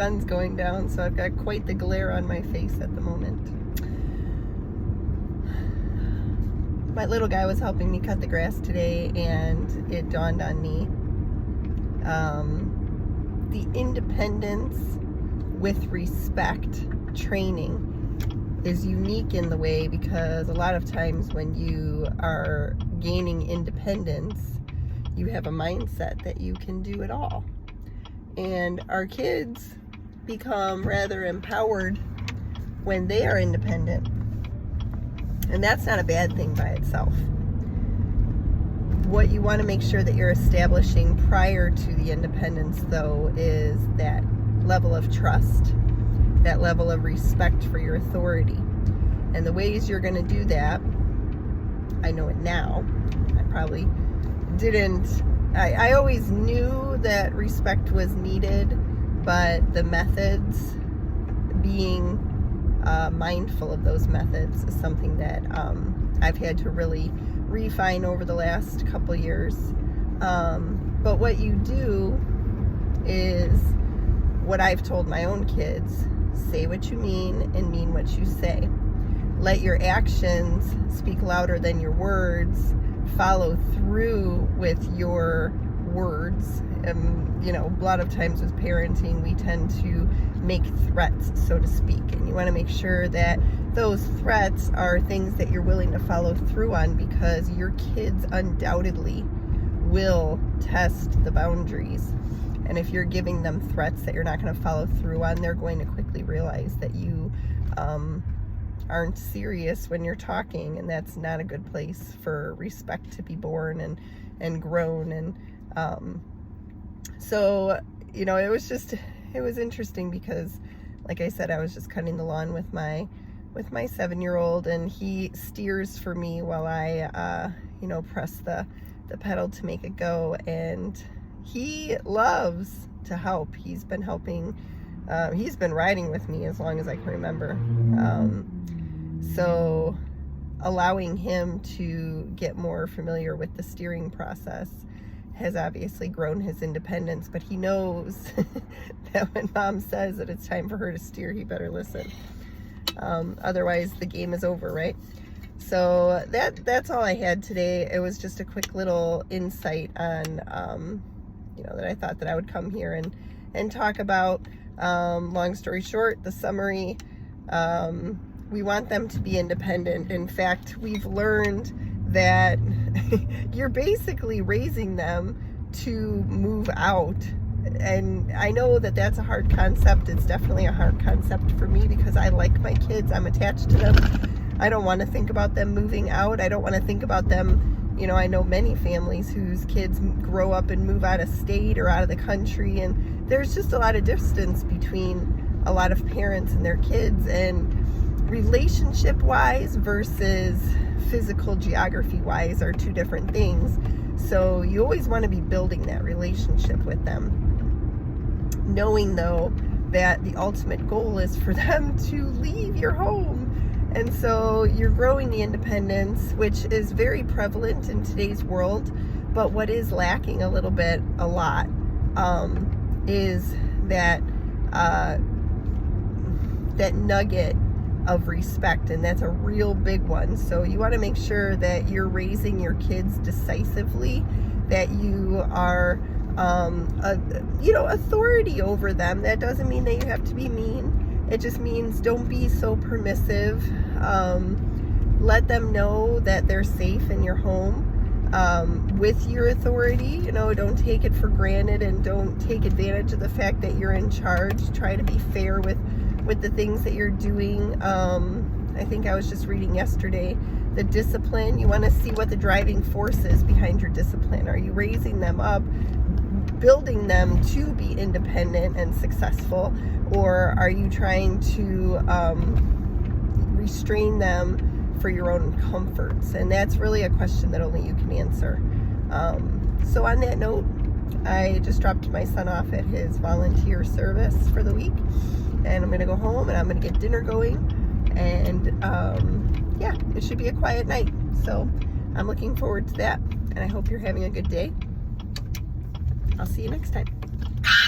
sun's going down, so I've got quite the glare on my face at the moment. My little guy was helping me cut the grass today, and it dawned on me, the independence with respect training is unique in the way, because a lot of times when you are gaining independence, you have a mindset that you can do it all. And our kids become rather empowered when they are independent. And that's not a bad thing by itself. What you want to make sure that you're establishing prior to the independence, though, is that level of trust, that level of respect for your authority. And the ways you're going to do that, I know it now. I probably didn't. I always knew that respect was needed, but the methods, being mindful of those methods, is something that I've had to really refine over the last couple years. But what you do is what I've told my own kids: say what you mean and mean what you say. Let your actions speak louder than your words. Follow through with your words. A lot of times with parenting, we tend to make threats, so to speak, and you want to make sure that those threats are things that you're willing to follow through on, because your kids undoubtedly will test the boundaries. And if you're giving them threats that you're not going to follow through on, they're going to quickly realize that you aren't serious when you're talking, and that's not a good place for respect to be born and grown. And so it was interesting, because like I said, I was just cutting the lawn with my 7-year-old, and he steers for me while I press the pedal to make it go. And he loves to help. He's been helping. He's been riding with me as long as I can remember. So allowing him to get more familiar with the steering process has obviously grown his independence, but he knows that when mom says that it's time for her to steer, he better listen. Otherwise the game is over, right? So that's all I had today. It was just a quick little insight on, that I thought that I would come here and talk about. Long story short, the summary, we want them to be independent. In fact, we've learned that you're basically raising them to move out. And I know that that's a hard concept. It's definitely a hard concept for me, because I like my kids. I'm attached to them. I don't want to think about them moving out. I don't want to think about them. I know many families whose kids grow up and move out of state or out of the country, and there's just a lot of distance between a lot of parents and their kids, and relationship-wise versus physical geography-wise are two different things. So you always want to be building that relationship with them, knowing though that the ultimate goal is for them to leave your home. And so you're growing the independence, which is very prevalent in today's world. But what is lacking a lot, is that nugget of respect, and that's a real big one. So you want to make sure that you're raising your kids decisively, that you are authority over them. That doesn't mean that you have to be mean. It just means don't be so permissive. Let them know that they're safe in your home with your authority. Don't take it for granted, and don't take advantage of the fact that you're in charge. Try to be fair with the things that you're doing. I think I was just reading yesterday, the discipline. You want to see what the driving force is behind your discipline. Are you raising them up, building them to be independent and successful, or are you trying to restrain them for your own comforts? And that's really a question that only you can answer. So on that note, I just dropped my son off at his volunteer service for the week, and I'm going to go home and I'm going to get dinner going, and it should be a quiet night. So I'm looking forward to that, and I hope you're having a good day. I'll see you next time.